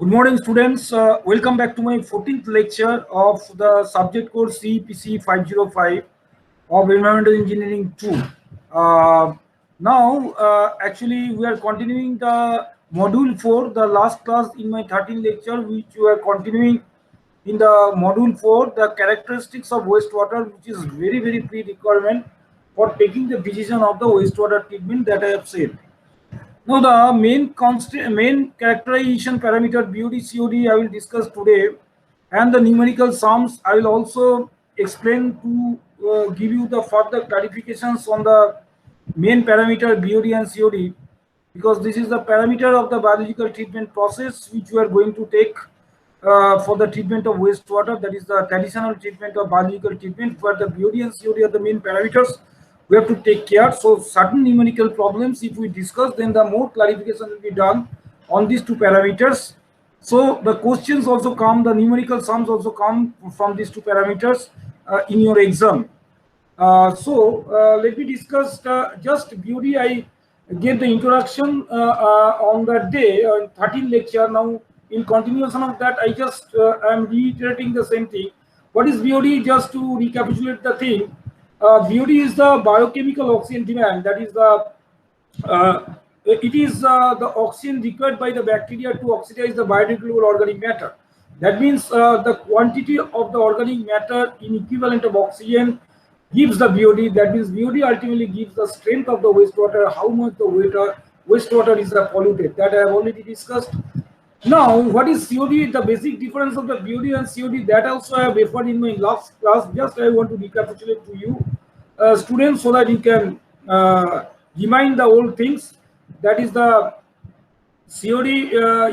Good morning, students. Welcome back to my 14th lecture of the subject course CEPC 505 of Environmental Engineering 2. Actually, we are continuing the module 4, the last class in my 13th lecture, which we are continuing in the module 4, the characteristics of wastewater, which is very pre-requirement for taking the decision of the wastewater treatment that I have said. Now, the main characterization parameter BOD COD I will discuss today, and the numerical sums I will also explain to give you the further clarifications on the main parameter BOD and COD, because this is the parameter of the biological treatment process which we are going to take for the treatment of wastewater. That is the traditional treatment of biological treatment, where the BOD and COD are the main parameters we have to take care. So certain numerical problems, if we discuss, then the more clarification will be done on these two parameters. So the questions also come, the numerical sums also come from these two parameters in your exam. Let me discuss just BOD. I gave the introduction on that day, 13 lecture. Now, in continuation of that, I just am reiterating the same thing. What is BOD? Just to recapitulate the thing, BOD is the biochemical oxygen demand. That is the oxygen required by the bacteria to oxidize the biodegradable organic matter. That means the quantity of the organic matter in equivalent of oxygen gives the BOD. That means BOD ultimately gives the strength of the wastewater, how much the wastewater is polluted. That I have already discussed. Now, what is COD? The basic difference of the BOD and COD, that also I have referred in my last class. Just I want to recapitulate to you, students, so that you can remind the old things. That is the COD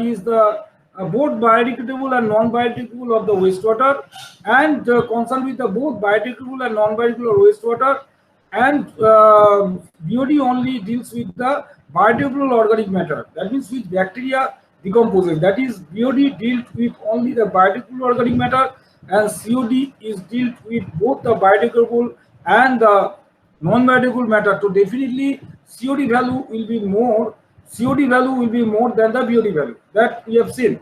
is the both biodegradable and non-biodegradable of the wastewater, and concerned with the both biodegradable and non-biodegradable wastewater, and BOD only deals with the biodegradable organic matter. That means which bacteria decomposes. That is, BOD deals with only the biodegradable organic matter, and COD is dealt with both the biodegradable and the non-biodegradable matter. So definitely COD value will be more. COD value will be more than the BOD value that we have seen.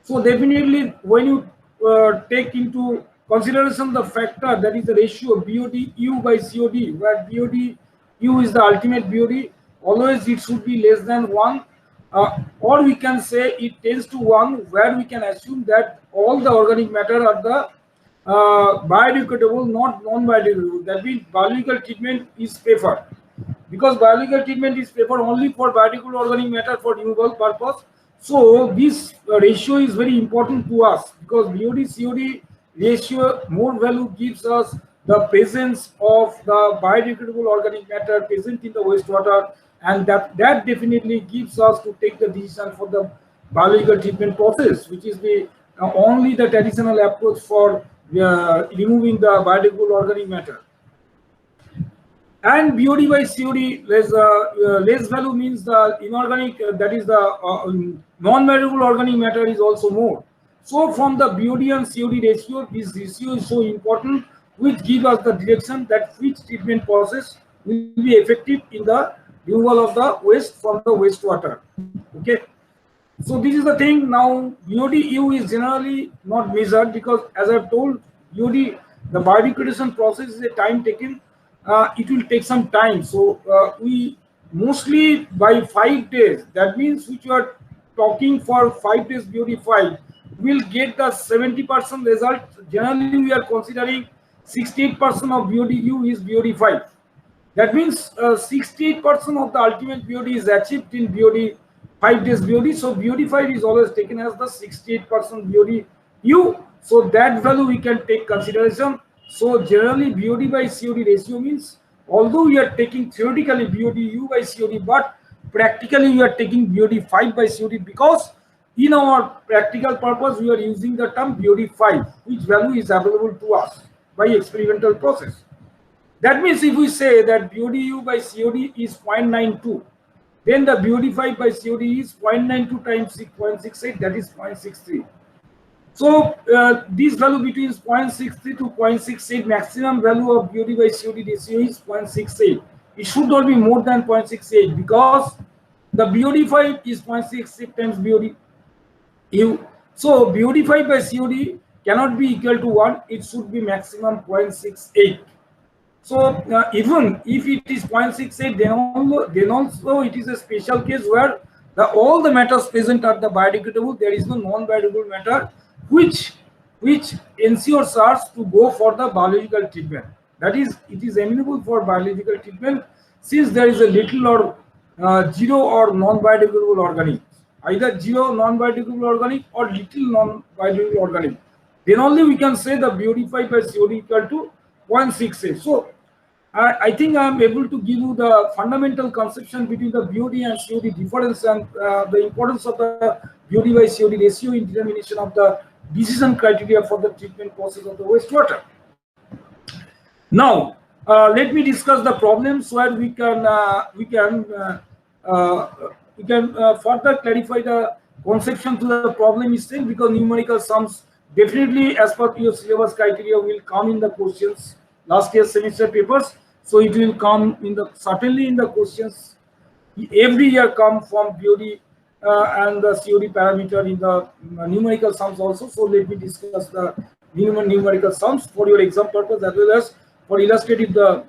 So definitely, when you take into consideration the factor, that is the ratio BOD U by COD, where BOD U is the ultimate BOD, always it should be less than 1, or we can say it tends to 1, where we can assume that all the organic matter are the biodegradable, not non-biodegradable. That means biological treatment is preferred, because biological treatment is preferred only for biodegradable organic matter for renewable purpose. So this ratio is very important to us, because BOD COD ratio more value gives us the presence of the biodegradable organic matter present in the wastewater, and that definitely gives us to take the decision for the biological treatment process, which is the only the traditional approach for removing the biodegradable organic matter. And BOD by COD, less value means the inorganic, that is the non-biodegradable organic matter is also more. So from the BOD and COD ratio, this ratio is so important, which gives us the direction that which treatment process will be effective in the removal of the waste from the wastewater. Okay. So this is the thing. Now, BOD U is generally not measured, because as I've told, BOD, the biodegradation process is a time taken. It will take some time. So we mostly by 5 days, that means which you are talking for 5 days BOD 5, will get the 70% result. Generally, we are considering 68% of BOD U is BOD 5. That means 68% of the ultimate BOD is achieved in BOD 5 days BOD. So BOD 5 is always taken as the 68% BOD U. So that value we can take consideration. So generally BOD by COD ratio means, although we are taking theoretically BOD U by COD, but practically we are taking BOD 5 by COD, because in our practical purpose we are using the term BOD 5, which value is available to us by experimental process. That means if we say that BOD U by COD is 0.92, then the BOD 5 by COD is 0.92 times 0.68, that is 0.63. So this value between 0.63 to 0.68, maximum value of BOD by COD ratio is 0.68. It should not be more than 0.68, because the BOD 5 is 0.68 times BOD. So BOD5 by COD cannot be equal to 1. It should be maximum 0.68. So even if it is 0.68, then also it is a special case where all the matters present are the biodegradable. There is no non-biodegradable matter which ensures us to go for the biological treatment. That is, it is amenable for biological treatment since there is a little or zero or non-biodegradable organic, either zero non-biodegradable organic or little non-biodegradable organic. Then only we can say the BOD5 by COD equal to 0.68. So I think I am able to give you the fundamental conception between the BOD and COD difference and the importance of the BOD by COD ratio in determination of the decision criteria for the treatment process of the wastewater. Now, let me discuss the problems where we can further clarify the conception to the problem itself, because numerical sums definitely, as per your syllabus criteria, will come in the questions last year's semester papers. So it will come in the certainly in the questions every year come from BOD and the COD parameter in the numerical sums also. So let me discuss the numerical sums for your exam purpose as well as for illustrative the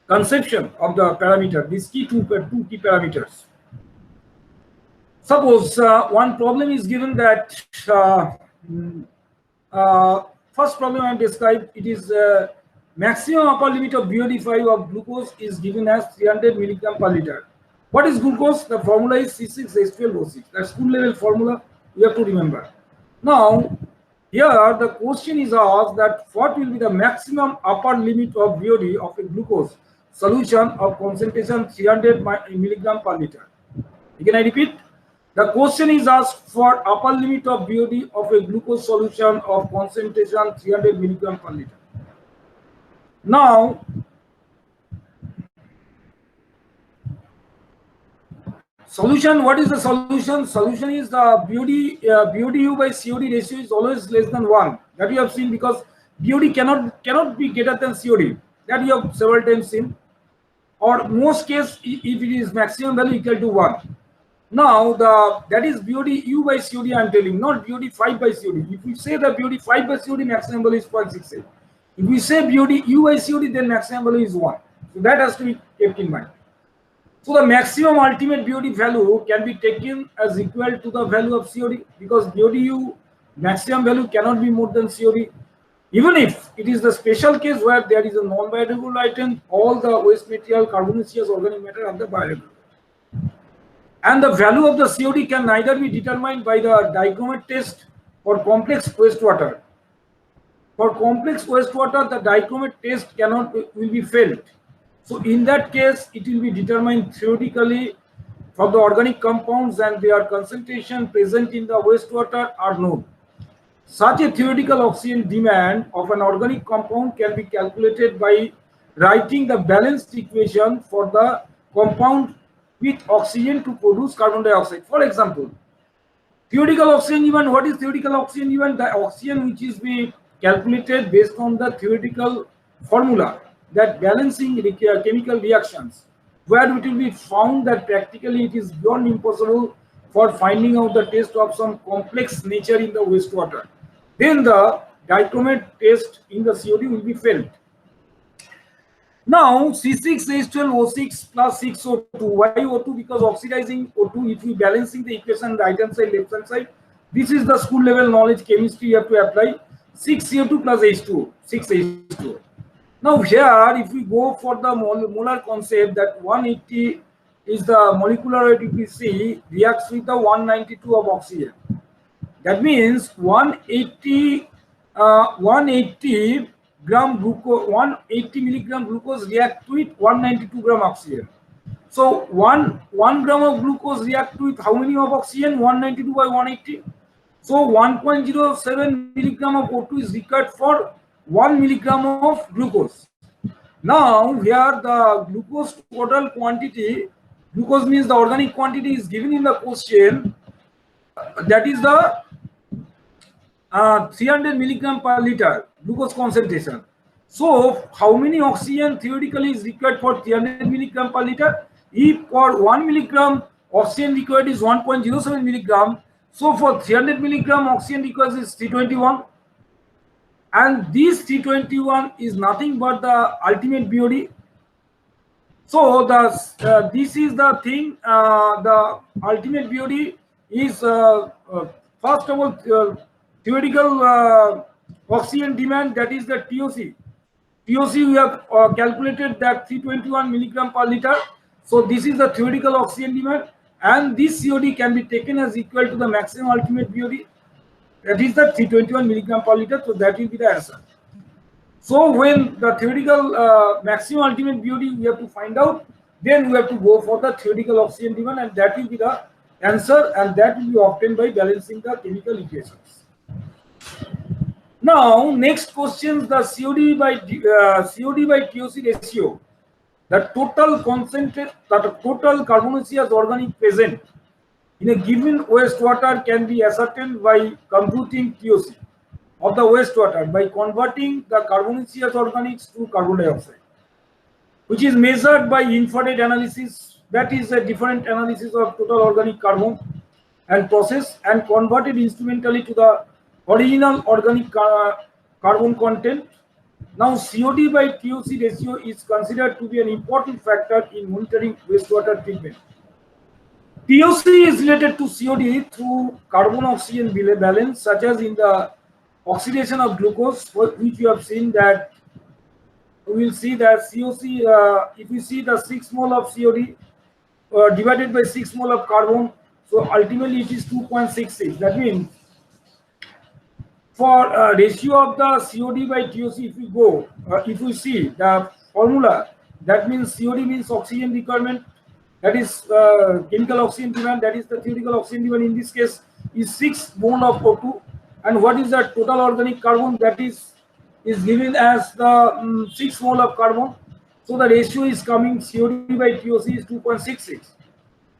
conception of the parameter, these two key parameters. Suppose one problem is given that first problem I have described, it is maximum upper limit of BOD5 of glucose is given as 300 milligram per liter. What is glucose? The formula is C6H12O6. That's school level formula, you have to remember. Now, here the question is asked that what will be the maximum upper limit of BOD of a glucose solution of concentration 300 milligram per liter. Again, I repeat, the question is asked for upper limit of BOD of a glucose solution of concentration 300 milligram per liter. Now, solution, what is the solution? Solution is the BODU by COD ratio is always less than 1. That you have seen, because BOD cannot be greater than COD. That you have several times seen. Or most case, if it is maximum value equal to 1. Now, that is BODU by COD I am telling, not BOD5 by COD. If we say the BOD5 by COD, maximum value is 0.68. If we say BODU by COD, then maximum value is 1. So that has to be kept in mind. So the maximum ultimate BOD value can be taken as equal to the value of COD, because BODU maximum value cannot be more than COD. Even if it is the special case where there is a non-biodegradable item, all the waste material, carbonaceous organic matter are the biodegradable. And the value of the COD can neither be determined by the dichromat test or complex wastewater. For complex wastewater, the dichromat test will be failed. So in that case, it will be determined theoretically from the organic compounds and their concentration present in the wastewater are known. Such a theoretical oxygen demand of an organic compound can be calculated by writing the balanced equation for the compound with oxygen to produce carbon dioxide. For example, theoretical oxygen demand, what is theoretical oxygen demand? The oxygen which is being calculated based on the theoretical formula that balancing chemical reactions, where it will be found that practically it is beyond impossible for finding out the test of some complex nature in the wastewater. Then the dichromat test in the COD will be failed. Now C6H12O6 plus 6O2. Why O2? Because oxidizing O2, if we balancing the equation right hand side, left hand side, this is the school level knowledge chemistry you have to apply. 6CO2 plus H2O, 6H2O. Now here, if we go for the molar concept that 180 is the molecular weight, if we see, reacts with the 192 of oxygen. That means 180 gram glucose, 180 milligram glucose react with 192 gram oxygen. So 1 gram of glucose react with how many of oxygen? 192 by 180. So 1.07 milligram of O2 is required for 1 milligram of glucose. Now here the glucose total quantity, glucose means the organic quantity is given in the question, that is the 300 milligram per liter glucose concentration. So how many oxygen theoretically is required for 300 milligram per liter? If for 1 milligram oxygen required is 1.07 milligram, So for 300 milligram oxygen requires is 321, and this 321 is nothing but the ultimate BOD. So this is the thing. The ultimate BOD is first of all theoretical oxygen demand, that is the TOC. TOC we have calculated that 321 milligram per liter. So this is the theoretical oxygen demand, and this COD can be taken as equal to the maximum ultimate BOD, that is the 321 milligram per liter. So that will be the answer. So when the theoretical maximum ultimate BOD we have to find out, then we have to go for the theoretical oxygen demand, and that will be the answer, and that will be obtained by balancing the chemical equations. Now next question, the COD by TOC ratio, the total concentrate, the total carbonaceous organic present in a given wastewater can be ascertained by computing TOC of the wastewater by converting the carbonaceous organics to carbon dioxide, which is measured by infrared analysis. That is a different analysis of total organic carbon and process and converted instrumentally to the original organic carbon content. Now COD by TOC ratio is considered to be an important factor in monitoring wastewater treatment. TOC is related to COD through carbon-oxygen balance, such as in the oxidation of glucose, which you have seen that we will see that COC, if we see the 6 mole of COD divided by 6 mole of carbon, so ultimately it is 2.66. That means for ratio of the COD by TOC, if we go, if we see the formula, that means COD means oxygen requirement, that is chemical oxygen demand, that is the theoretical oxygen demand in this case is 6 mole of O2, and what is the total organic carbon, that is given as the 6 mole of carbon. So the ratio is coming COD by TOC is 2.66,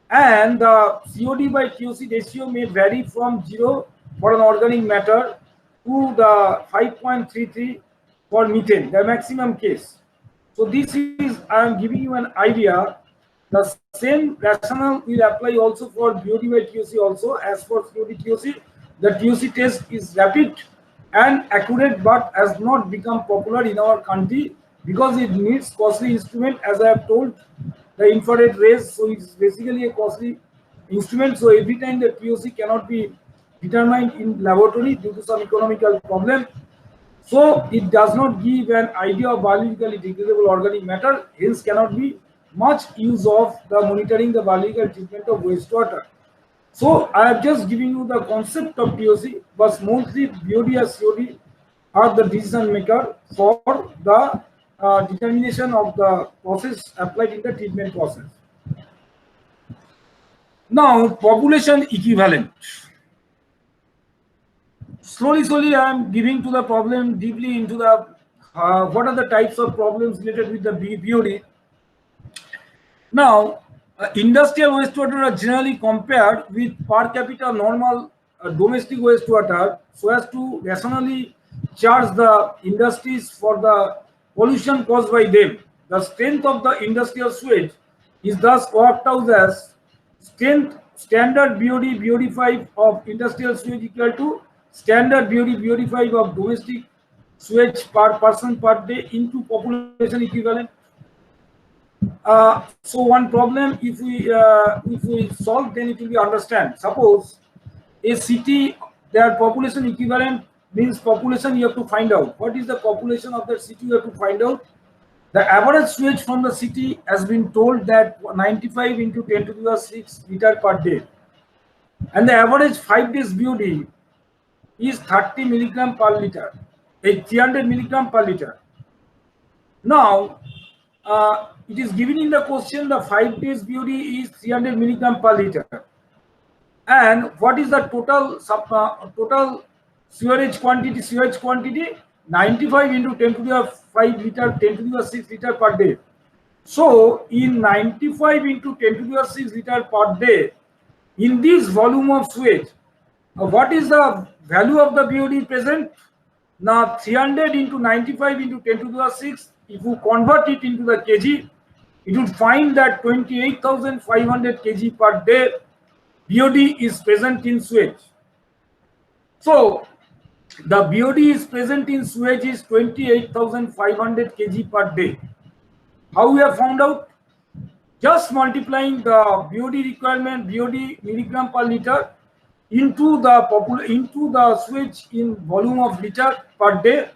and the COD by TOC ratio may vary from 0 for an organic matter to the 5.33 for methane, the maximum case. So this is, I am giving you an idea. The same rationale will apply also for BOD by TOC also. As for COD TOC, the TOC test is rapid and accurate, but has not become popular in our country because it needs costly instrument, as I have told, the infrared rays. So it's basically a costly instrument. So every time the TOC cannot be determined in laboratory due to some economical problem. So it does not give an idea of biologically degradable organic matter, hence cannot be much use of the monitoring the biological treatment of wastewater. So I have just given you the concept of TOC, but mostly BOD and COD are the decision maker for the determination of the process applied in the treatment process. Now population equivalent. Slowly I am giving to the problem deeply into the what are the types of problems related with the BOD. Now, industrial wastewater are generally compared with per capita normal domestic wastewater so as to rationally charge the industries for the pollution caused by them. The strength of the industrial sewage is thus worked out as standard BOD BOD5 of industrial sewage equal to standard BOD BOD5 of domestic sewage per person per day into population equivalent. So one problem, if we solve, then it will be understand. Suppose a city, their population equivalent means population, you have to find out what is the population of that city. You have to find out the average sewage from the city has been told that 95 into 10 to the 6 liter per day, and the average 5 days BOD is 30 milligram per liter, 300 milligram per liter. Now it is given in the question the 5 days BOD is 300 milligram per liter, and what is the total total sewage quantity 95 into 10 to the 5 liter, 10 to the 6 liter per day. So in 95 into 10 to the 6 liter per day, in this volume of sewage, what is the value of the BOD present? Now 300 into 95 into 10 to the 6, if you convert it into the kg, it would find that 28,500 kg per day BOD is present in sewage. So the BOD is present in sewage is 28,500 kg per day. How we have found out? Just multiplying the BOD requirement, BOD milligram per liter into the sewage in volume of liter per day.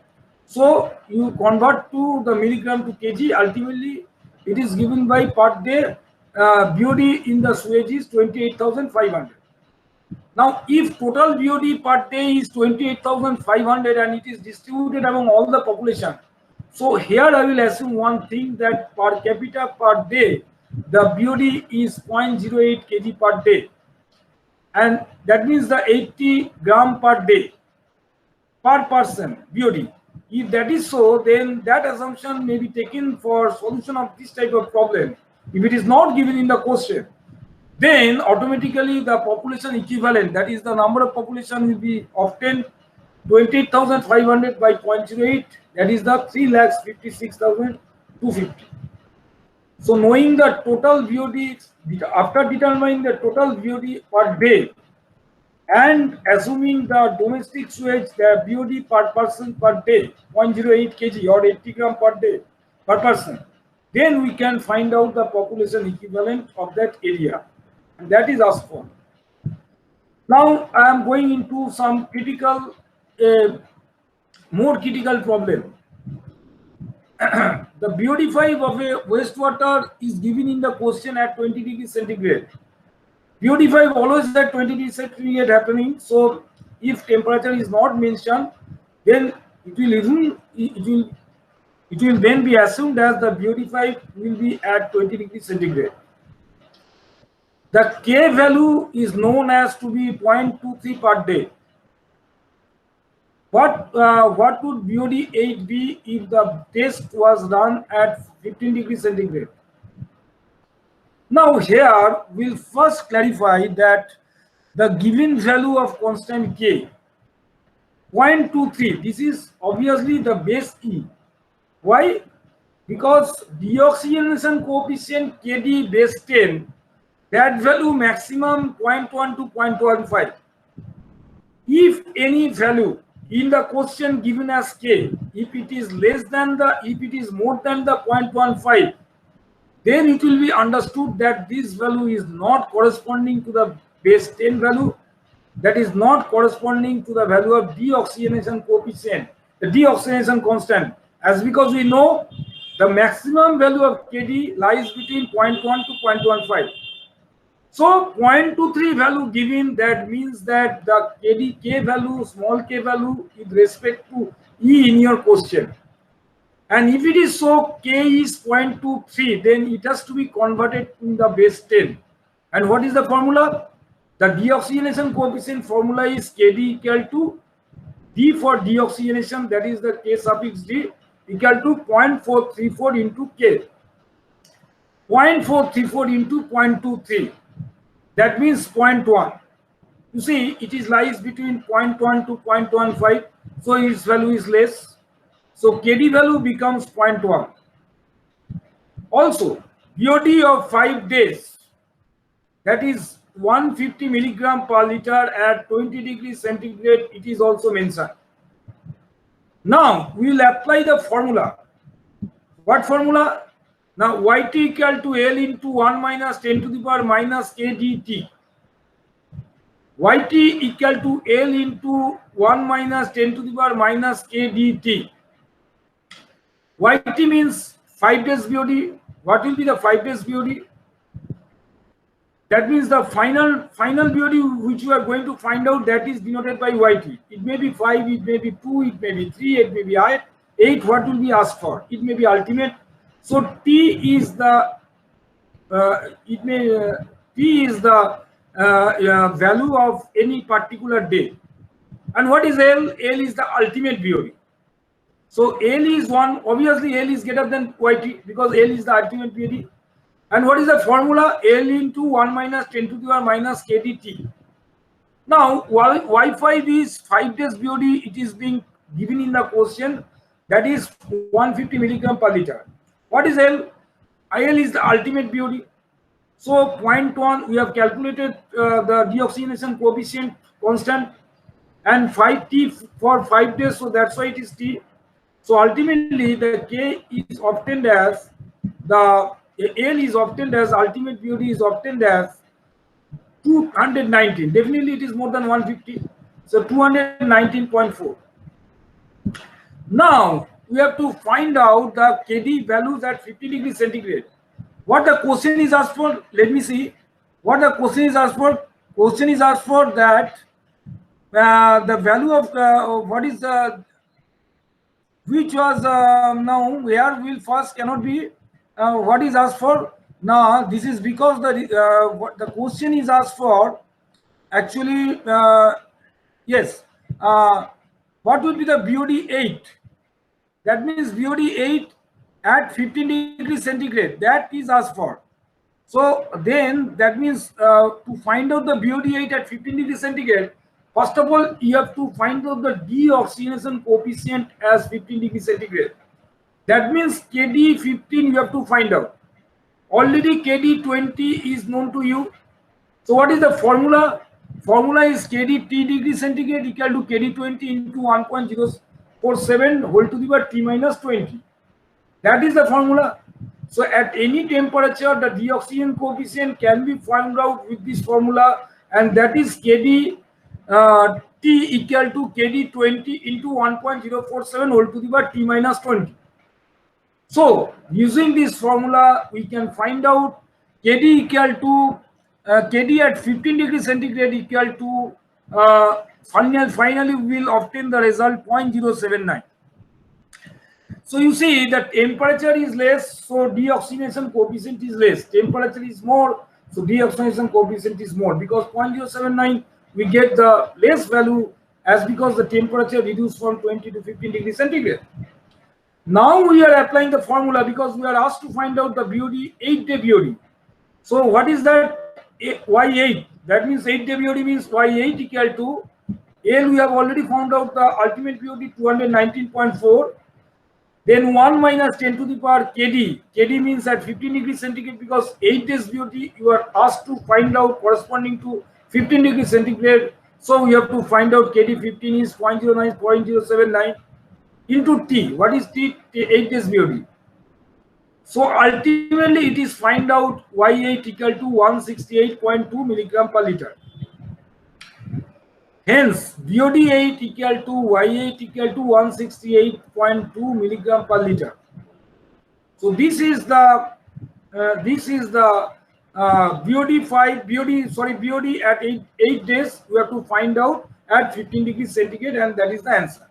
So you convert to the milligram to kg. Ultimately, it is given by per day. BOD in the sewage is 28,500. Now, if total BOD per day is 28,500 and it is distributed among all the population, so here I will assume one thing, that per capita per day, the BOD is 0.08 kg per day, and that means the 80 gram per day per person BOD. If that is so, then that assumption may be taken for solution of this type of problem. If it is not given in the question, then automatically the population equivalent, that is the number of population, will be obtained 28,500 by 0.08, that is the 3,56,250. So knowing the total BOD, after determining the total BOD per day and assuming the domestic sewage, the BOD per person per day 0.08 kg or 80 gram per day per person, then we can find out the population equivalent of that area, and that is asked for. Now I am going into some critical, more critical problem. The BOD5 of a wastewater is given in the question at 20 degrees centigrade. BOD5 always at 20 degrees centigrade happening. So if temperature is not mentioned, then it will then be assumed as the BOD5 will be at 20 degrees centigrade. The K value is known as to be 0.23 per day. What would BOD8 be if the test was done at 15 degrees centigrade? Now here we'll first clarify that the given value of constant K, 0.23, this is obviously the base E. Why? Because deoxygenation coefficient KD base 10, that value maximum 0.1 to 0.15. If any value in the question given as K, if it is more than the 0.15, then it will be understood that this value is not corresponding to the base 10 value, that is not corresponding to the value of deoxygenation coefficient, the deoxygenation constant, as because we know the maximum value of KD lies between 0.1 to 0.15. So 0.23 value given, that means that the K value, small k value with respect to E in your question. And if it is so, K is 0.23, then it has to be converted in the base 10. And what is the formula? The deoxygenation coefficient formula is Kd equal to D for deoxygenation, that is the K suffix D, equal to 0.434 into K. 0.434 into 0.23. That means 0.1. You see, it is lies between 0.1 to 0.15, so its value is less. So KD value becomes 0.1. Also, BOD of 5 days, that is 150 milligram per liter at 20 degrees centigrade, it is also mentioned. Now we will apply the formula. What formula? Now YT equal to L into 1 minus 10 to the power minus KDT. YT equal to L into 1 minus 10 to the power minus KDT. YT means 5 days BOD. What will be the 5 days BOD? That means the final BOD which you are going to find out, that is denoted by YT. It may be 5, it may be 2, it may be 3, it may be 8. What will be asked for? It may be ultimate. So T is the value of any particular day. And what is L? L is the ultimate BOD. So L is 1. Obviously L is greater than YT because L is the ultimate BOD. And what is the formula? L into 1 minus 10 to the power minus KDT. Now Y5 is 5 days BOD. It is being given in the question, that is 150 milligram per liter. What is L? IL is the ultimate BOD. So 0.1, we have calculated the deoxygenation coefficient constant. and 5t for 5 days, so that's why it is t. So ultimately the K is obtained as the L is obtained as ultimate BOD is obtained as 219. Definitely it is more than 150. So 219.4. Now we have to find out the KD values at 50 degrees centigrade. What the question is asked for? Let me see. What the question is asked for? Question is asked for that the value of what is the which was now where will first cannot be what is asked for. Now this is because what the question is asked for actually yes what would be the BOD 8? That means BOD 8 at 15 degrees centigrade, that is asked for. So then that means to find out the BOD 8 at 15 degrees centigrade, first of all you have to find out the deoxygenation coefficient as 15 degrees centigrade. That means KD 15 you have to find out. Already KD 20 is known to you. So what is the formula? Formula is KD T degree centigrade equal to KD 20 into 1.047 whole to the power T minus 20. That is the formula. So at any temperature, the deoxygen coefficient can be found out with this formula, and that is KD T equal to KD 20 into 1.047 whole to the power T minus 20. So using this formula, we can find out KD equal to KD at 15 degrees centigrade equal to finally we will obtain the result 0.079. So you see that temperature is less, so deoxygenation coefficient is less. Temperature is more, so deoxygenation coefficient is more. Because 0.079 we get the less value as because the temperature reduced from 20 to 15 degrees centigrade. Now we are applying the formula because we are asked to find out the BOD 8-day BOD. So what is that? Y8. That means 8-day BOD means Y8 equal to L. We have already found out the ultimate BOD 219.4. Then 1 minus 10 to the power KD. KD means at 15 degrees centigrade because 8 days BOD you are asked to find out corresponding to 15 degrees centigrade. So we have to find out KD 15 is 0.09, 0.079 into T. What is T? 8 days BOD. So ultimately it is find out Y8 equal to 168.2 milligram per liter. Hence, BOD 8 equal to Y8 equal to 168.2 milligram per liter. So this is the BOD 5 BOD at 8 days. We have to find out at 15 degrees centigrade, and that is the answer.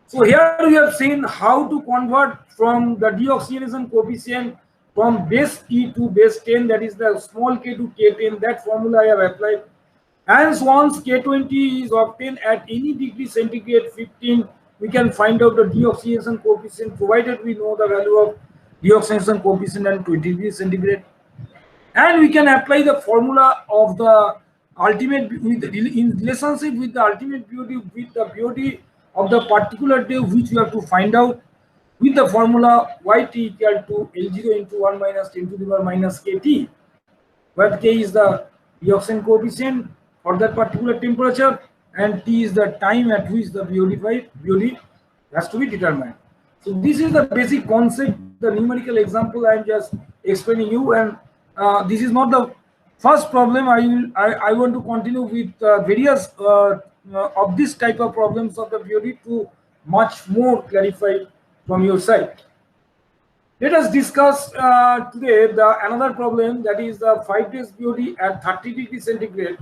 So here we have seen how to convert from the deoxygenation coefficient from base E to base 10, that is the small k to K10. That formula I have applied. And once K20 is obtained at any degree centigrade 15, we can find out the deoxygenation coefficient provided we know the value of deoxygenation coefficient at 20 degrees centigrade. And we can apply the formula of the ultimate in relationship with the ultimate BOD with the BOD of the particular day which we have to find out with the formula YT equal to L0 into 1 minus 10 to the power minus KT, where K is the deoxygen coefficient for that particular temperature and T is the time at which the BOD has to be determined. So this is the basic concept, the numerical example I am just explaining you, and this is not the first problem. I want to continue with various of this type of problems of the BOD to much more clarify from your side. Let us discuss today another problem, that is the 5 days BOD at 30 degrees centigrade.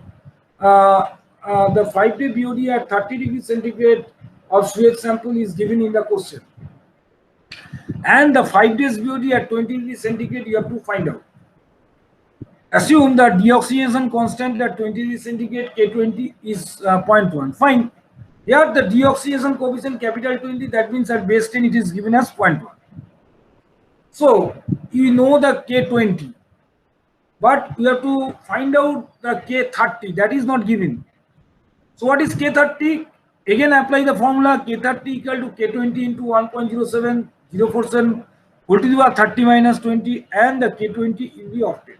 The 5-day BOD at 30 degrees centigrade of sewage sample is given in the question. And the 5 days BOD at 20 degrees centigrade you have to find out. Assume that deoxygenation constant at 20 degrees centigrade K20 is 0.1. Fine. Here the deoxygenation coefficient capital 20, that means at base 10 it is given as 0.1. So you know the K20, but you have to find out the K30, that is not given. So what is K30? Again apply the formula K30 equal to K20 into 1.07047 whole to the power 30 minus 20, and the K20 will be obtained.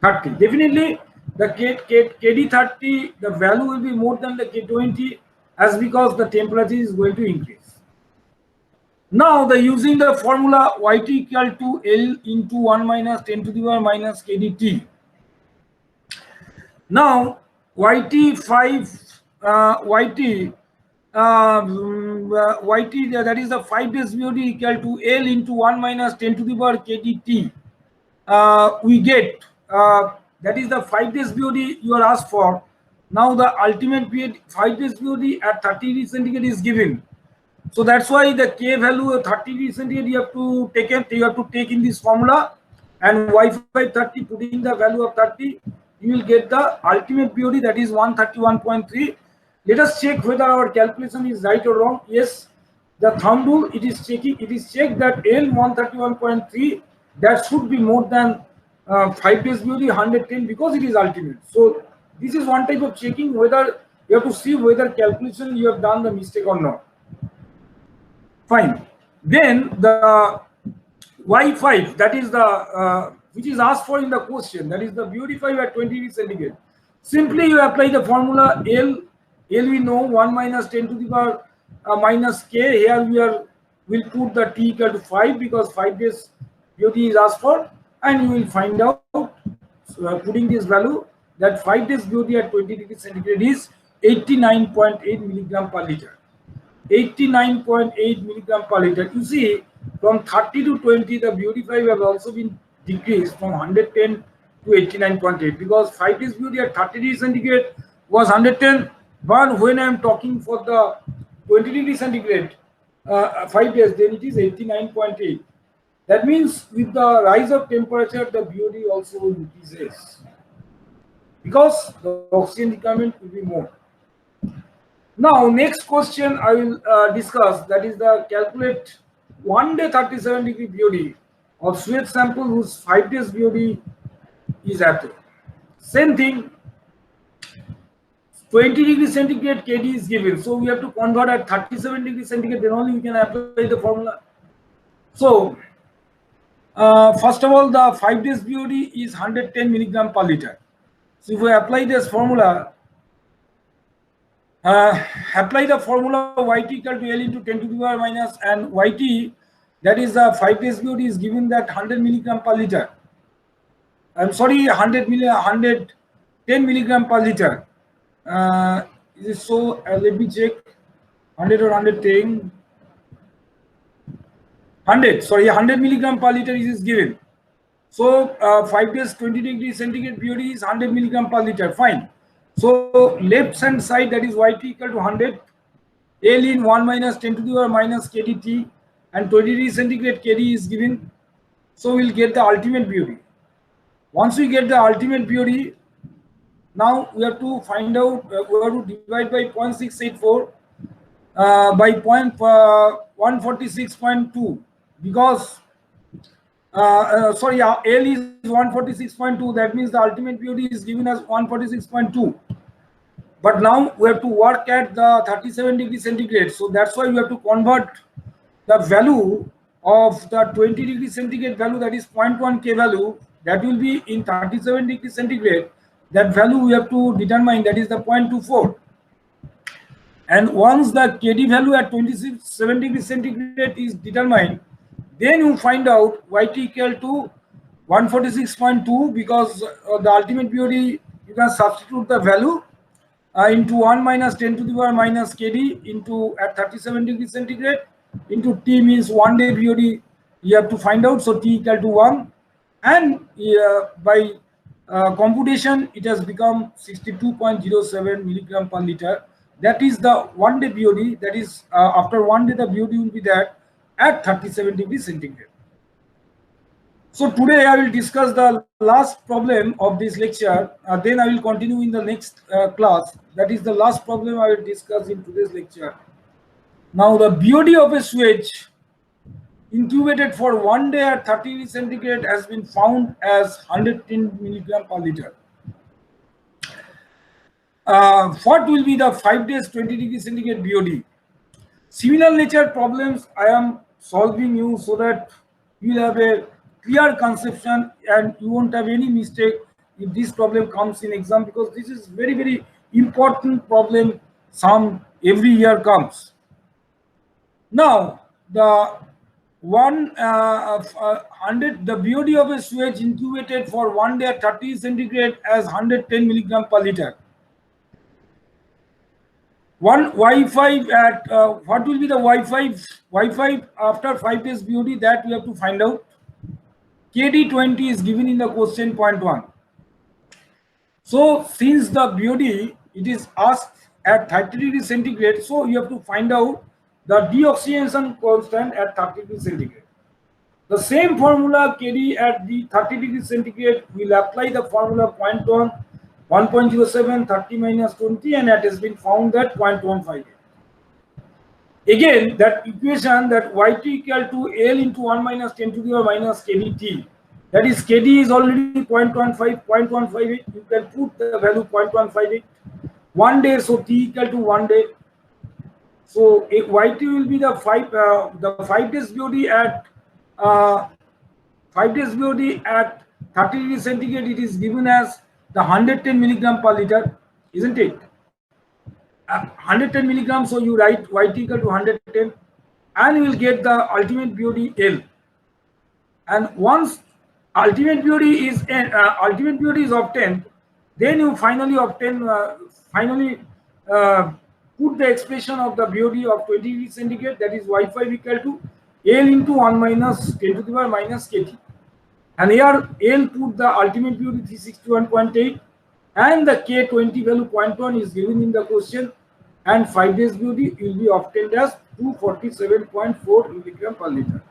30. Definitely the KD30, the value will be more than the K20 as because the temperature is going to increase. Now, the using the formula Yt equal to L into 1 minus 10 to the power minus KDT. Now, Yt5, Yt, Yt, that is the 5 days BOD equal to L into 1 minus 10 to the power KDT. We get, that is the 5 days BOD you are asked for. Now, the ultimate period 5 days BOD at 30 degrees centigrade is given. So that's why the K value of 30 degrees centigrade you have to take in this formula, and Y530 putting the value of 30, you will get the ultimate BOD, that is 131.3. Let us check whether our calculation is right or wrong. Yes, the thumb rule, it is checked that L 131.3, that should be more than 5 days BOD 110 because it is ultimate. So this is one type of checking, whether you have to see whether calculation you have done the mistake or not. Fine. Then the Y5, that is the which is asked for in the question, that is the BOD5 at 20 degrees centigrade. Simply you apply the formula L we know 1 minus 10 to the power minus K. Here we'll put the T equal to 5 because 5 days BOD is asked for, and you will find out, putting this value, that 5 days BOD at 20 degrees centigrade is 89.8 milligram per liter. 89.8 milligram per liter. You see, from 30 to 20, the BOD5 have also been decreased from 110 to 89.8 because 5 days BOD at 30 degrees centigrade was 110. But when I am talking for the 20 degrees centigrade 5 days, then it is 89.8. That means with the rise of temperature, the BOD also increases because the oxygen requirement will be more. Now, next question I will discuss, that is the calculate 1 day 37 degree BOD of sewage sample whose 5 days BOD is at. Same thing, 20 degrees centigrade KD is given. So we have to convert at 37 degrees centigrade, then only we can apply the formula. So, first of all, the 5 days BOD is 110 milligram per liter. So if we apply this formula, apply the formula Yt equal to L into 10 to the power minus, and Yt, that is the 5 days BOD is given that 100 milligram per liter. I'm sorry, 110 milligram per liter. Is it so? Let me check. 100 or 110? 100. Sorry, 100 milligram per liter is given. So 5 days 20 degrees centigrade BOD is 100 milligram per liter. Fine. So left hand side, that is Yt equal to 100, L in 1 minus 10 to the power minus KDT, and 20 degrees centigrade KD is given. So we'll get the ultimate BOD. Once we get the ultimate BOD, now we have to find out, we have to divide by 0.684 by 146.2 because sorry, L is 146.2, that means the ultimate BOD is given as 146.2. But now we have to work at the 37 degrees centigrade. So that's why we have to convert the value of the 20 degrees centigrade value, that is 0.1 K value, that will be in 37 degrees centigrade. That value we have to determine, that is the 0.24. And once the KD value at 27 degrees centigrade is determined, then you find out Yt equal to 146.2 because the ultimate BOD, you can substitute the value into 1 minus 10 to the power minus KD into at 37 degrees centigrade into T means 1 day BOD you have to find out. So T equal to 1, and by computation it has become 62.07 milligram per liter. That is the 1 day BOD, that is after 1 day the BOD will be there at 37 degrees centigrade. So today I will discuss the last problem of this lecture. Then I will continue in the next class. That is the last problem I will discuss in today's lecture. Now the BOD of a sewage incubated for 1 day at 30 degrees centigrade has been found as 110 milligram per liter. What will be the 5 days 20 degrees centigrade BOD? Similar nature problems I am solving you so that you will have a clear conception and you won't have any mistake if this problem comes in exam, because this is very important problem. Some every year comes. Now the 100, the BOD of a sewage incubated for 1 day at 30 centigrade as 110 milligram per liter. One Y5 at what will be the Y5 after 5 days BOD, that we have to find out. KD20 is given in the question point 1. So since the BOD it is asked at 30 degrees centigrade, so you have to find out the deoxygenation constant at 30 degrees centigrade. The same formula KD at the 30 degrees centigrade, will apply the formula 0.1, 1.07, 30 minus 20, and it has been found that 0.158. Again, that equation, that Yt equal to L into 1 minus 10 to the power minus KdT, that is KD is already 0.15, 0.158, you can put the value 0.158. 1 day, so T equal to 1 day. So Yt will be the 5 days BOD at 5 days BOD at 30 degrees centigrade. It is given as the 110 milligram per liter, isn't it? 110 milligrams, so you write Yt equal to 110, and you will get the ultimate BOD L. And once ultimate BOD is obtained, then you finally obtain put the expression of the BOD of 20 degrees centigrade, that is Y5 equal to L into 1 minus 10 to the power minus KT. And here L put the ultimate BOD 361.8, and the K20 value 0.1 is given in the question, and 5 days BOD will be obtained as 247.4 milligram per liter.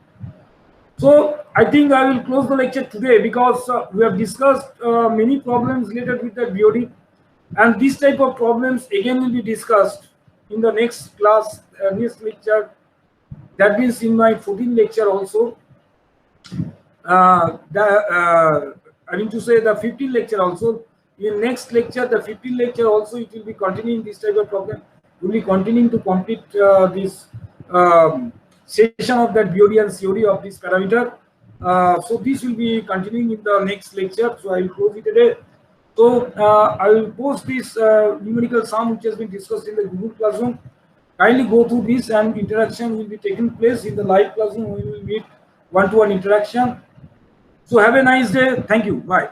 So I think I will close the lecture today, because we have discussed many problems related with the BOD, and this type of problems again will be discussed in the next class, next lecture. That means in my 14th lecture also. I mean to say the 15th lecture also. In next lecture, the 15th lecture also, it will be continuing this type of problem. We will be continuing to complete this session of that BOD and COD of this parameter. So this will be continuing in the next lecture. So I will close it today. So I will post this numerical sum which has been discussed in the Google Classroom. Kindly go through this, and interaction will be taking place in the live classroom. We will meet one-to-one interaction. So have a nice day. Thank you. Bye.